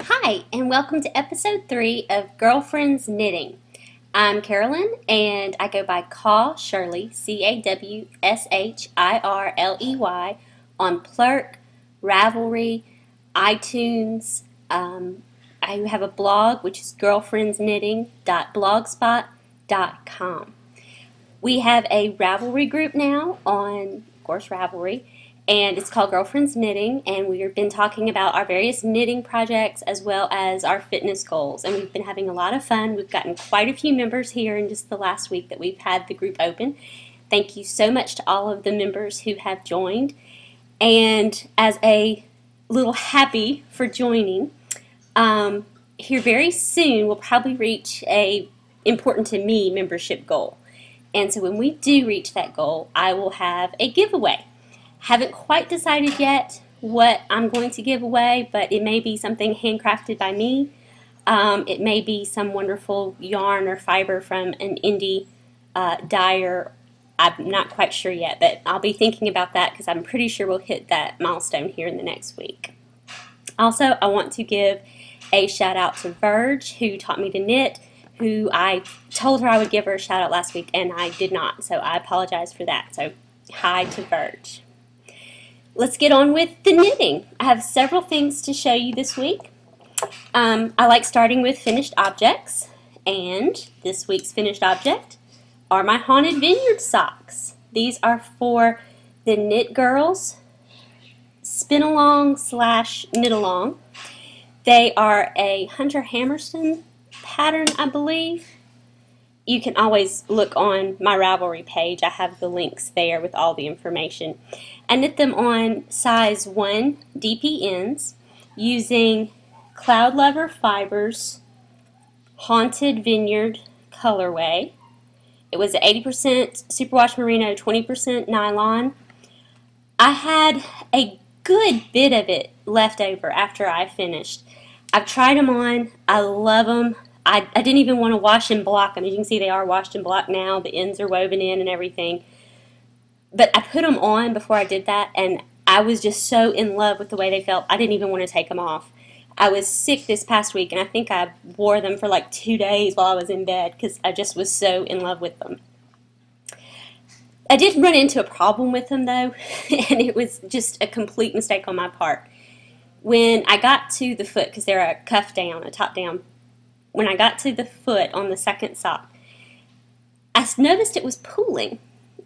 Hi, and welcome to episode 3 of Girlfriends Knitting. I'm Carolyn, and I go by KAL Shirley, CAWSHIRLEY, on Plurk, Ravelry, iTunes. I have a blog, which is girlfriendsknitting.blogspot.com. We have a Ravelry group now on, of course, Ravelry, and it's called Girlfriends Knitting, and we've been talking about our various knitting projects as well as our fitness goals, and we've been having a lot of fun. We've gotten quite a few members here in just the last week that we've had the group open. Thank you so much to all of the members who have joined, and as a little happy for joining, here very soon we'll probably reach a important to me membership goal. And so when we do reach that goal, I will have a giveaway. Haven't quite decided yet what I'm going to give away, but it may be something handcrafted by me. It may be some wonderful yarn or fiber from an indie dyer. I'm not quite sure yet, but I'll be thinking about that because I'm pretty sure we'll hit that milestone here in the next week. Also, I want to give a shout out to Virge, who taught me to knit, who I told her I would give her a shout out last week, and I did not, so I apologize for that. So, hi to Virge. Let's get on with the knitting. I have several things to show you this week. I like starting with finished objects, and this week's finished object are my Haunted Vineyard socks. These are for the KnitGirll's Spin Along / Knit Along. They are a Hunter Hammersen pattern, I believe. You can always look on my Ravelry page. I have the links there with all the information. I knit them on size 1 DP ends using CloudLover Fibers Haunted Vineyard colorway. It was 80% superwash merino, 20% nylon. I had a good bit of it left over after I finished. I've tried them on. I love them. I didn't even want to wash and block them. As you can see, they are washed and blocked now. The ends are woven in and everything. But I put them on before I did that, and I was just so in love with the way they felt, I didn't even want to take them off. I was sick this past week, and I think I wore them for like 2 days while I was in bed because I just was so in love with them. I did run into a problem with them, though, and it was just a complete mistake on my part. When I got to the foot, because they're a cuff down, a top down, when I got to the foot on the second sock, I noticed it was pooling.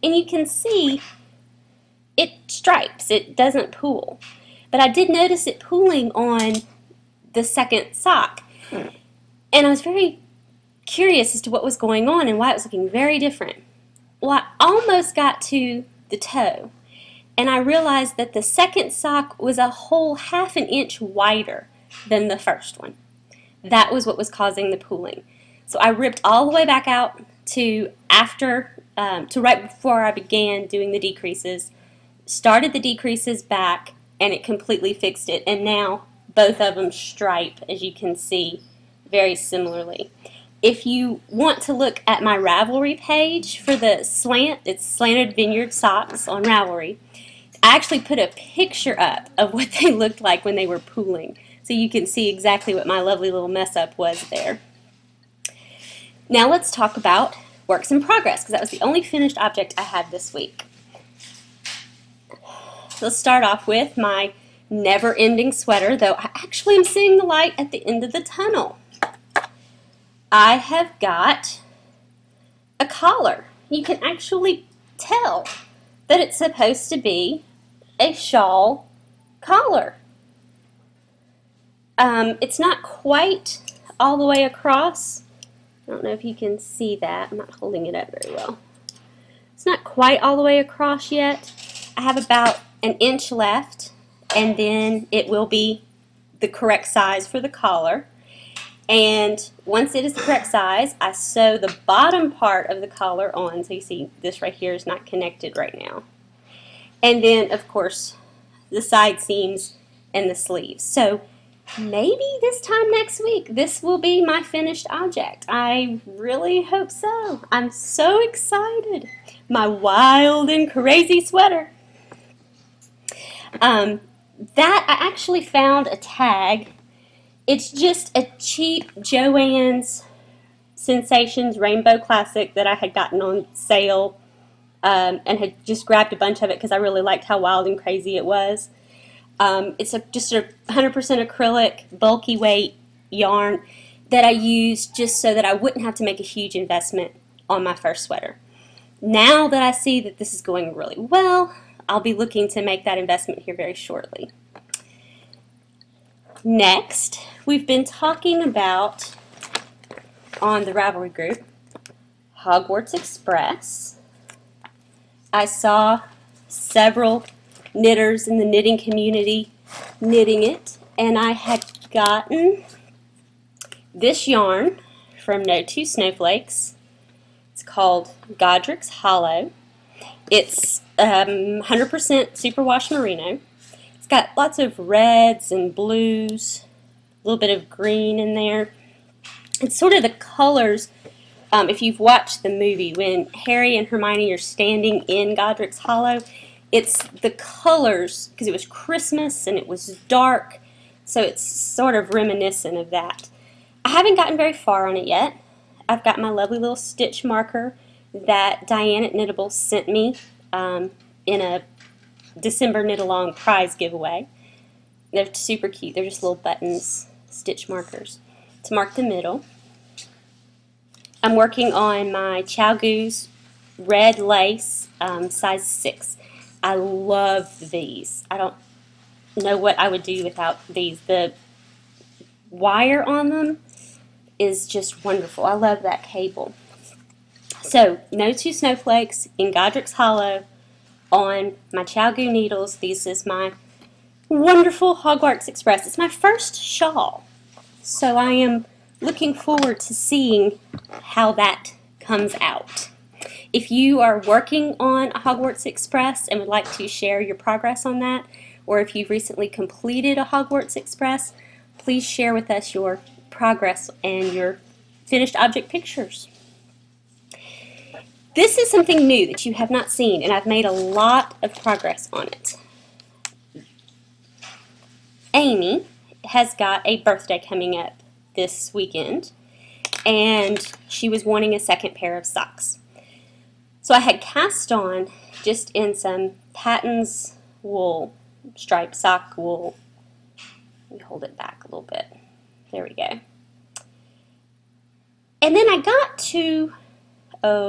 And you can see it stripes, it doesn't pool. But I did notice it pooling on the second sock. And I was very curious as to what was going on and why it was looking very different. Well, I almost got to the toe, and I realized that the second sock was a whole ½ an inch wider than the first one. That was what was causing the pooling. So I ripped all the way back out to right before I began doing the decreases, started the decreases back, and it completely fixed it. And now both of them stripe, as you can see, very similarly. If you want to look at my Ravelry page for the Slant, it's Slanted Vineyard socks on Ravelry. I actually put a picture up of what they looked like when they were pooling, so you can see exactly what my lovely little mess up was there. Now let's talk about works in progress, because that was the only finished object I had this week. Let's start off with my never-ending sweater, though I actually am seeing the light at the end of the tunnel. I have got a collar. You can actually tell that it's supposed to be a shawl collar. It's not quite all the way across. I don't know if you can see that. I'm not holding it up very well. It's not quite all the way across yet. I have about an inch left, and then it will be the correct size for the collar. And once it is the correct size, I sew the bottom part of the collar on. So you see this right here is not connected right now. And then, of course, the side seams and the sleeves. So maybe this time next week, this will be my finished object. I really hope so. I'm so excited. My wild and crazy sweater. That I actually found a tag It's just a cheap Joann's Sensations Rainbow Classic that I had gotten on sale, and had just grabbed a bunch of it because I really liked how wild and crazy it was. It's just a 100% acrylic, bulky weight yarn that I used just so that I wouldn't have to make a huge investment on my first sweater. Now that I see that this is going really well, I'll be looking to make that investment here very shortly. Next, we've been talking about, on the Ravelry group, Hogwarts Express. I saw several knitters in the knitting community knitting it, and I had gotten this yarn from No Two Snowflakes. It's called Godric's Hollow. It's 100% superwash merino. It's got lots of reds and blues, a little bit of green in there. It's sort of the colors, if you've watched the movie, when Harry and Hermione are standing in Godric's Hollow, it's the colors, because it was Christmas and it was dark, so it's sort of reminiscent of that. I haven't gotten very far on it yet. I've got my lovely little stitch marker that Diane at Knittables sent me in a December Knit Along prize giveaway. They're super cute. They're just little buttons, stitch markers to mark the middle. I'm working on my Chow Goose red lace, size 6. I love these. I don't know what I would do without these. The wire on them is just wonderful. I love that cable. So, No Two Snowflakes in Godric's Hollow on my Chow Goo needles. This is my wonderful Hogwarts Express. It's my first shawl, so I am looking forward to seeing how that comes out. If you are working on a Hogwarts Express and would like to share your progress on that, or if you've recently completed a Hogwarts Express, please share with us your progress and your finished object pictures. This is something new that you have not seen, and I've made a lot of progress on it. Amy has got a birthday coming up this weekend, and she was wanting a second pair of socks. So I had cast on just in some Patton's wool, striped sock wool. Let me hold it back a little bit. There we go. And then I got to,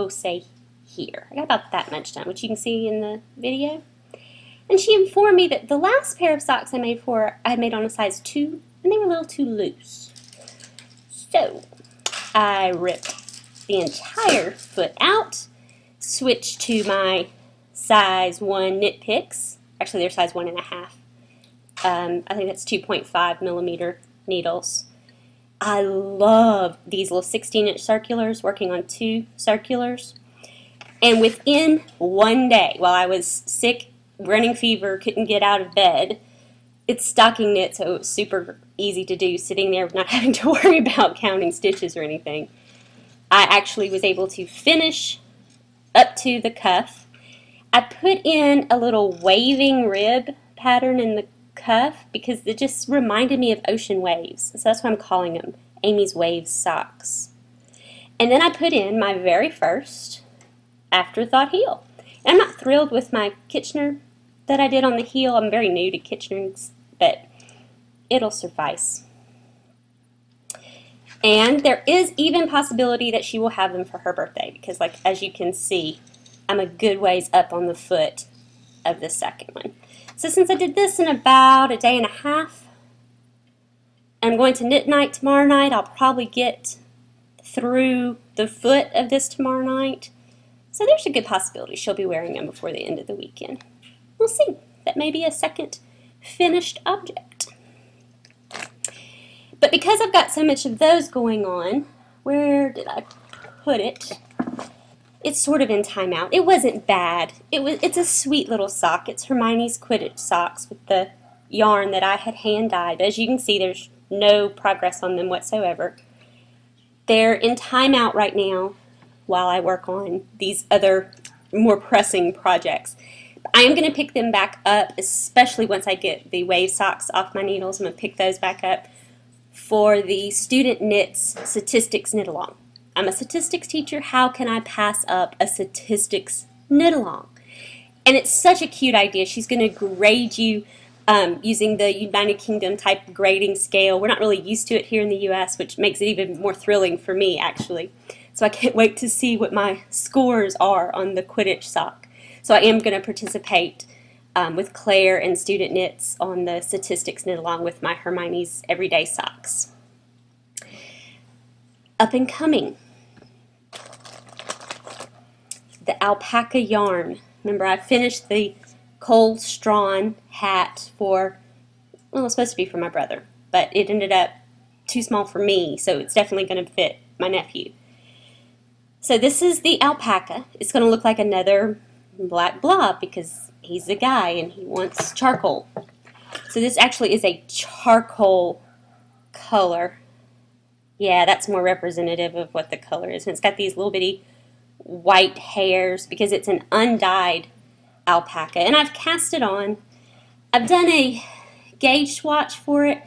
say here. I got about that much done, which you can see in the video. And she informed me that the last pair of socks I had made on a size 2, and they were a little too loose. So I ripped the entire foot out, switched to my size 1 knit picks. Actually, they're size 1.5. I think that's 2.5 millimeter needles. I love these little 16-inch circulars, working on 2 circulars. And within one day, while I was sick, running fever, couldn't get out of bed, it's stocking knit, so it was super easy to do, sitting there not having to worry about counting stitches or anything. I actually was able to finish up to the cuff. I put in a little waving rib pattern in the cuff because it just reminded me of ocean waves. So that's what I'm calling them, Amy's Waves socks. And then I put in my very first afterthought heel. And I'm not thrilled with my Kitchener that I did on the heel. I'm very new to Kitcheners, but it'll suffice. And there is even possibility that she will have them for her birthday because, like, as you can see, I'm a good ways up on the foot of the second one. So since I did this in about a day and a half, and I'm going to knit night tomorrow night, I'll probably get through the foot of this tomorrow night. So there's a good possibility she'll be wearing them before the end of the weekend. We'll see. That may be a second finished object. But because I've got so much of those going on, where did I put it? It's sort of in timeout. It wasn't bad. It's a sweet little sock. It's Hermione's Quidditch socks with the yarn that I had hand dyed. As you can see, there's no progress on them whatsoever. They're in timeout right now while I work on these other more pressing projects. I am going to pick them back up, especially once I get the wave socks off my needles. I'm going to pick those back up for the Studentknits Statistics Knit Along. I'm a statistics teacher. How can I pass up a statistics knit along? And it's such a cute idea. She's going to grade you using the United Kingdom type grading scale. We're not really used to it here in the US, which makes it even more thrilling for me, actually. So I can't wait to see what my scores are on the Quidditch sock. So I am going to participate with Claire and Student Knits on the statistics knit along with my Hermione's Everyday Socks. Up and coming, the Alpaca yarn. Remember, I finished the Cole Straun hat for, well, it was supposed to be for my brother, but it ended up too small for me, so it's definitely going to fit my nephew. So this is the alpaca. It's going to look like another black blob because he's a guy and he wants charcoal. So this actually is a charcoal color. Yeah, that's more representative of what the color is. And it's got these little bitty white hairs because it's an undyed alpaca. And I've cast it on. I've done a gauge swatch for it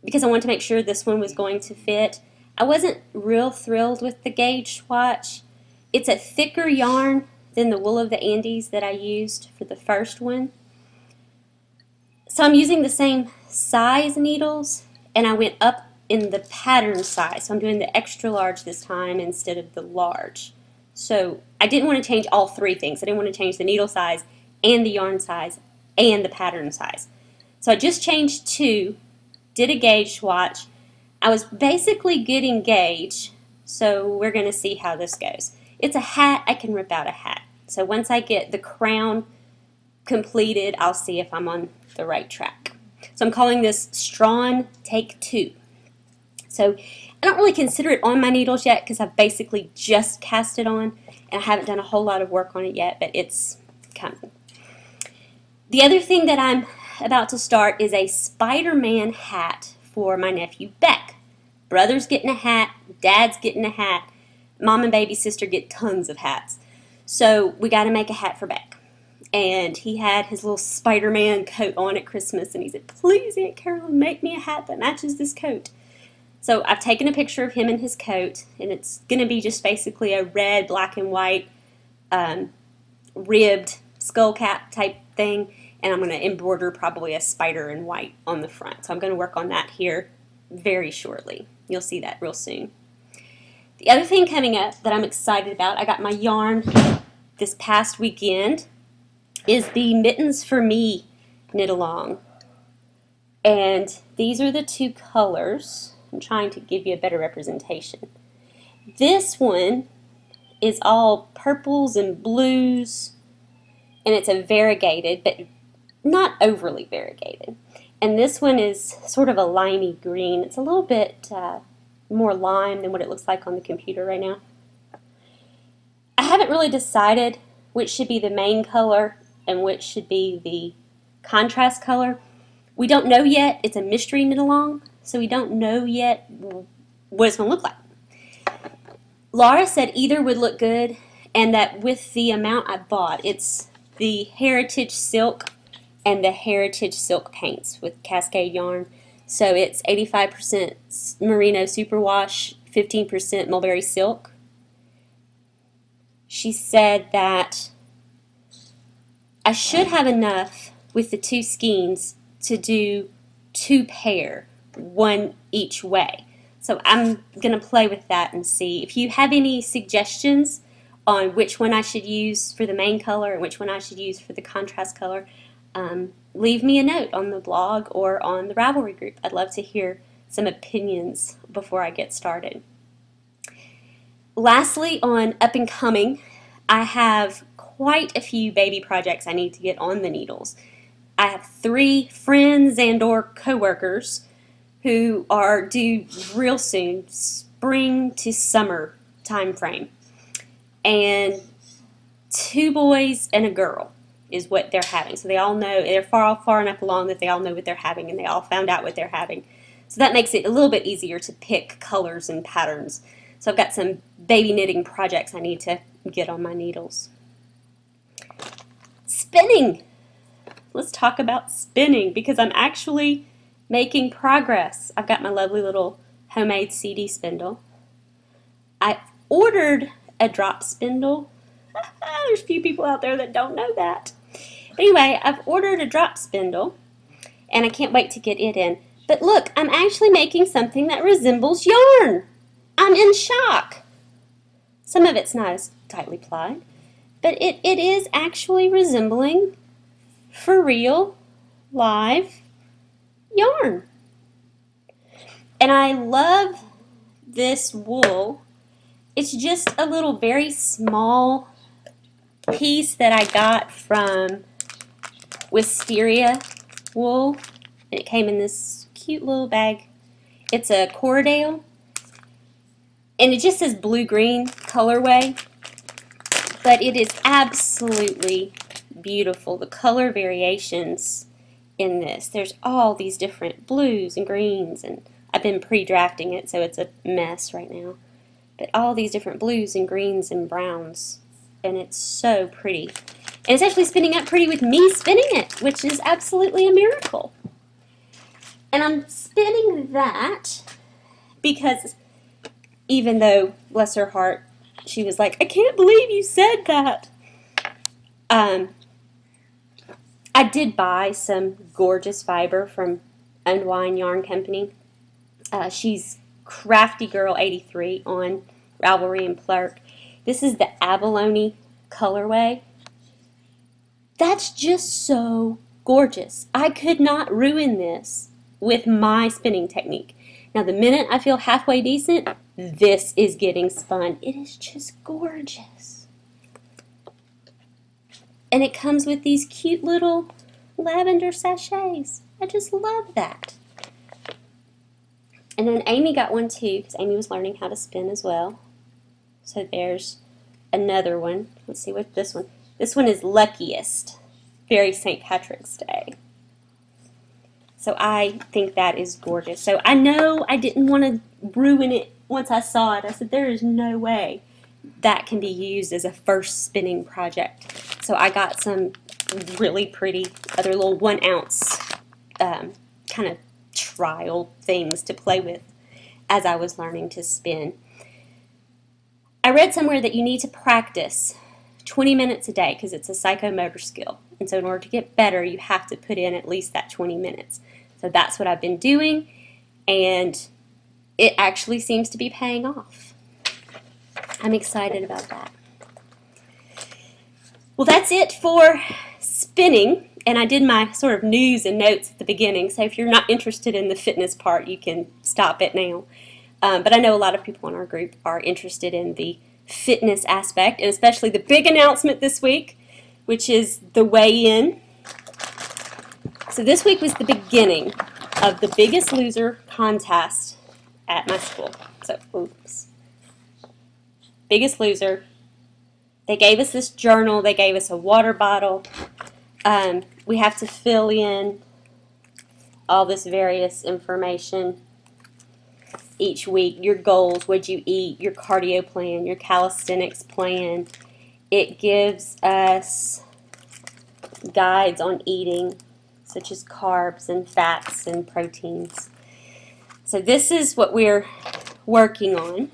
because I wanted to make sure this one was going to fit. I wasn't real thrilled with the gauge swatch. It's a thicker yarn than the Wool of the Andes that I used for the first one. So I'm using the same size needles, and I went up in the pattern size. So I'm doing the extra large this time instead of the large. So I didn't want to change all three things. I didn't want to change the needle size and the yarn size and the pattern size. So I just changed two, did a gauge swatch. I was basically getting gauge, so we're going to see how this goes. It's a hat. I can rip out a hat. So once I get the crown completed, I'll see if I'm on the right track. So I'm calling this Straun Take 2. So I don't really consider it on my needles yet because I've basically just cast it on and I haven't done a whole lot of work on it yet, but it's coming. The other thing that I'm about to start is a Spiderman hat for my nephew Beck. Brother's getting a hat, dad's getting a hat, mom and baby sister get tons of hats. So we got to make a hat for Beck. And he had his little Spider-Man coat on at Christmas and he said, "Please, Aunt Carolyn, make me a hat that matches this coat." So I've taken a picture of him in his coat, and it's going to be just basically a red, black, and white ribbed skull cap type thing, and I'm going to embroider probably a spider in white on the front. So I'm going to work on that here very shortly. You'll see that real soon. The other thing coming up that I'm excited about, I got my yarn this past weekend, is the Mittens for Me knit along. And these are the two colors. I'm trying to give you a better representation. This one is all purples and blues, and it's a variegated, but not overly variegated. And this one is sort of a limey green. It's a little bit more lime than what it looks like on the computer right now. I haven't really decided which should be the main color and which should be the contrast color. We don't know yet. It's a mystery knit along, so we don't know yet what it's going to look like. Laura said either would look good, and that with the amount I bought, it's the Heritage Silk and the Heritage Silk paints with Cascade yarn. So it's 85% Merino Superwash, 15% Mulberry Silk. She said that I should have enough with the two skeins to do two pair, one each way. So I'm going to play with that and see. If you have any suggestions on which one I should use for the main color and which one I should use for the contrast color, leave me a note on the blog or on the Ravelry group. I'd love to hear some opinions before I get started. Lastly, on up and coming, I have quite a few baby projects I need to get on the needles. I have 3 friends and or co-workers who are due real soon, spring to summer time frame. And 2 boys and a girl is what they're having. So they all know, they're far enough along that they all know what they're having and they all found out what they're having. So that makes it a little bit easier to pick colors and patterns. So I've got some baby knitting projects I need to get on my needles. Spinning! Let's talk about spinning because I'm actually making progress. I've got my lovely little homemade CD spindle. I ordered a drop spindle. There's a few people out there that don't know that. But anyway, I've ordered a drop spindle, and I can't wait to get it in. But look, I'm actually making something that resembles yarn. I'm in shock. Some of it's not as tightly plied, but it is actually resembling, for real, live yarn. And I love this wool. It's just a little very small piece that I got from Wisteria wool. It came in this cute little bag. It's a Corridale, and it just says blue-green colorway, but it is absolutely beautiful. The color variations in this. There's all these different blues and greens, and I've been pre-drafting it, so it's a mess right now. But all these different blues and greens and browns, and it's so pretty. And it's actually spinning up pretty with me spinning it, which is absolutely a miracle. And I'm spinning that because even though, bless her heart, she was like, I can't believe you said that. I did buy some gorgeous fiber from Unwind Yarn Company. She's Crafty Girl 83 on Ravelry and Plurk. This is the abalone colorway. That's just so gorgeous. I could not ruin this with my spinning technique. Now the minute I feel halfway decent, this is getting spun. It is just gorgeous. And it comes with these cute little lavender sachets. I just love that. And then Amy got one too, because Amy was learning how to spin as well. So there's another one. Let's see what this one. This one is Luckiest. Very St. Patrick's Day. So I think that is gorgeous. So I know I didn't want to ruin it once I saw it. I said there is no way that can be used as a first spinning project. So I got some really pretty other little 1 ounce kind of trial things to play with as I was learning to spin. I read somewhere that you need to practice 20 minutes a day because it's a psychomotor skill. And so in order to get better, you have to put in at least that 20 minutes. So that's what I've been doing, and it actually seems to be paying off. I'm excited about that. Well, that's it for spinning, and I did my sort of news and notes at the beginning, so if you're not interested in the fitness part, you can stop it now. But I know a lot of people in our group are interested in the fitness aspect, and especially the big announcement this week, which is the weigh-in. So this week was the beginning of the Biggest Loser contest at my school. So, oops. Biggest Loser. They gave us this journal. They gave us a water bottle. We have to fill in all this various information each week. Your goals, what you eat, your cardio plan, your calisthenics plan. It gives us guides on eating, such as carbs and fats and proteins. So this is what we're working on.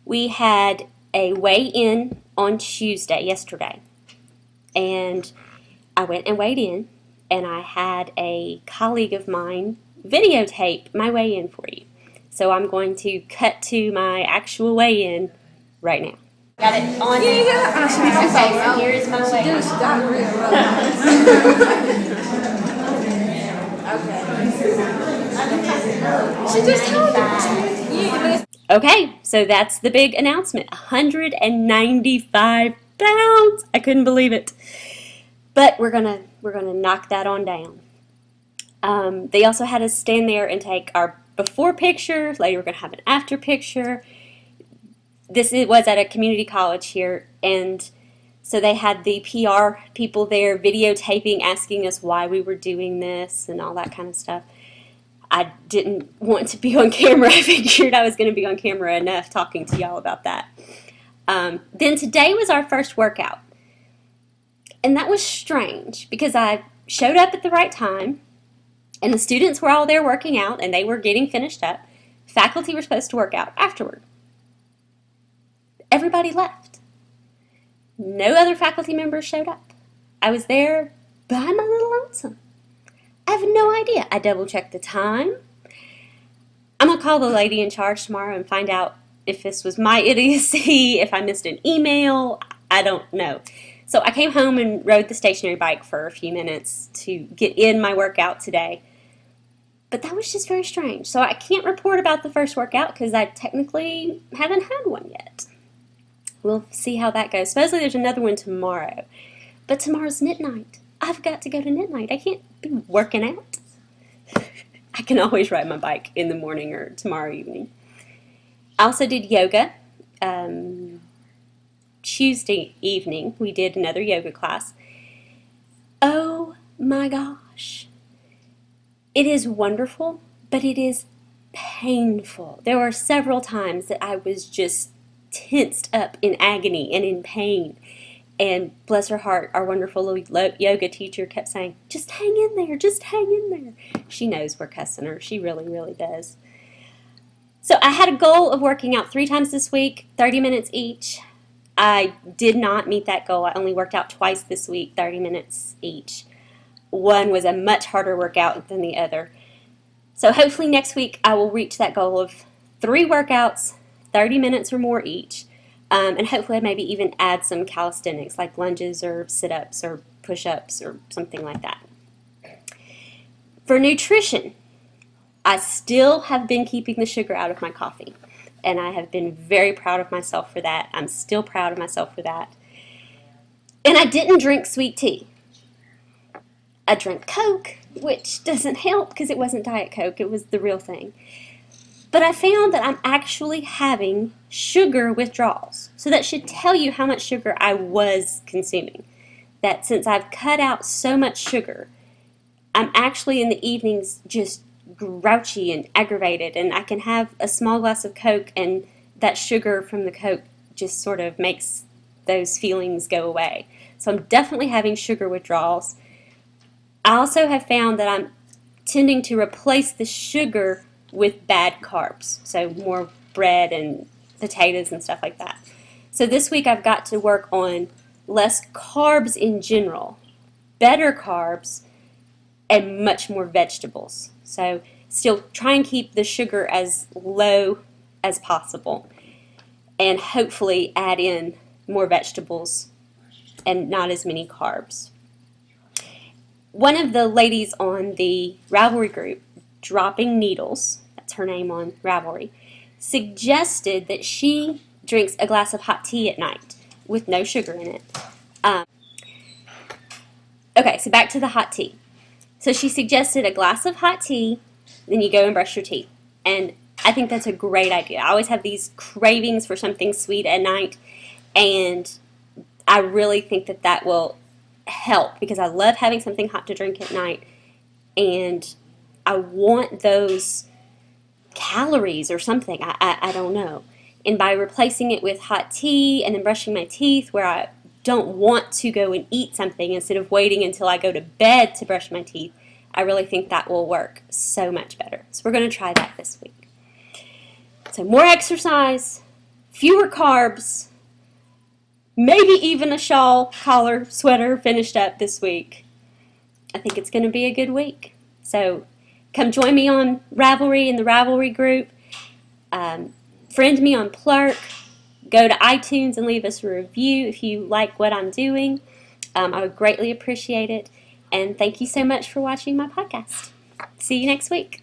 We had a weigh-in on Tuesday, yesterday, and I went and weighed in, and I had a colleague of mine videotape my weigh-in for you. So I'm going to cut to my actual weigh-in right now. Got it on. Yeah. Okay, so here is my weigh-in. She just told me. Okay, so that's the big announcement. 195 pounds. I couldn't believe it. But we're gonna knock that on down. They also had us stand there and take our before picture. Later we're gonna have an after picture. This was at a community college here, and so they had the PR people there videotaping, asking us why we were doing this and all that kind of stuff. I didn't want to be on camera. I figured I was going to be on camera enough talking to y'all about that. Then today was our first workout, and that was strange because I showed up at the right time. And the students were all there working out, and they were getting finished up. Faculty were supposed to work out afterward. Everybody left. No other faculty members showed up. I was there by my little lonesome. I have no idea. I double-checked the time. I'm going to call the lady in charge tomorrow and find out if this was my idiocy, if I missed an email. I don't know. So I came home and rode the stationary bike for a few minutes to get in my workout today. But that was just very strange. So I can't report about the first workout because I technically haven't had one yet. We'll see how that goes. Supposedly there's another one tomorrow. But tomorrow's knit night. I've got to go to knit night. I can't be working out. I can always ride my bike in the morning or tomorrow evening. I also did yoga. Tuesday evening we did another yoga class. Oh my gosh. It is wonderful, but it is painful. There were several times that I was just tensed up in agony and in pain. And bless her heart, our wonderful little yoga teacher kept saying, just hang in there, just hang in there. She knows we're cussing her. She really, really does. So I had a goal of working out 3 times this week, 30 minutes each. I did not meet that goal. I only worked out twice this week, 30 minutes each. One was a much harder workout than the other. So hopefully next week I will reach that goal of 3 workouts, 30 minutes or more each. And hopefully maybe even add some calisthenics like lunges or sit-ups or push-ups or something like that. For nutrition, I still have been keeping the sugar out of my coffee. And I have been very proud of myself for that. I'm still proud of myself for that. And I didn't drink sweet tea. I drank Coke, which doesn't help because it wasn't Diet Coke. It was the real thing. But I found that I'm actually having sugar withdrawals. So that should tell you how much sugar I was consuming. That since I've cut out so much sugar, I'm actually in the evenings just grouchy and aggravated, and I can have a small glass of Coke and that sugar from the Coke just sort of makes those feelings go away. So I'm definitely having sugar withdrawals. I also have found that I'm tending to replace the sugar with bad carbs, so more bread and potatoes and stuff like that. So this week I've got to work on less carbs in general, better carbs, and much more vegetables. So still try and keep the sugar as low as possible and hopefully add in more vegetables and not as many carbs. One of the ladies on the Ravelry group, Dropping Needles, that's her name on Ravelry, suggested that she drinks a glass of hot tea at night with no sugar in it. Okay, so back to the hot tea. So she suggested a glass of hot tea, then you go and brush your teeth. And I think that's a great idea. I always have these cravings for something sweet at night, and I really think that that will help because I love having something hot to drink at night, and I want those calories or something. I don't know. And by replacing it with hot tea and then brushing my teeth where I don't want to go and eat something instead of waiting until I go to bed to brush my teeth, I really think that will work so much better. So we're going to try that this week. So more exercise, fewer carbs, maybe even a shawl, collar, sweater finished up this week. I think it's going to be a good week. So come join me on Ravelry in the Ravelry group. Friend me on Plurk. Go to iTunes and leave us a review if you like what I'm doing. I would greatly appreciate it. And thank you so much for watching my podcast. See you next week.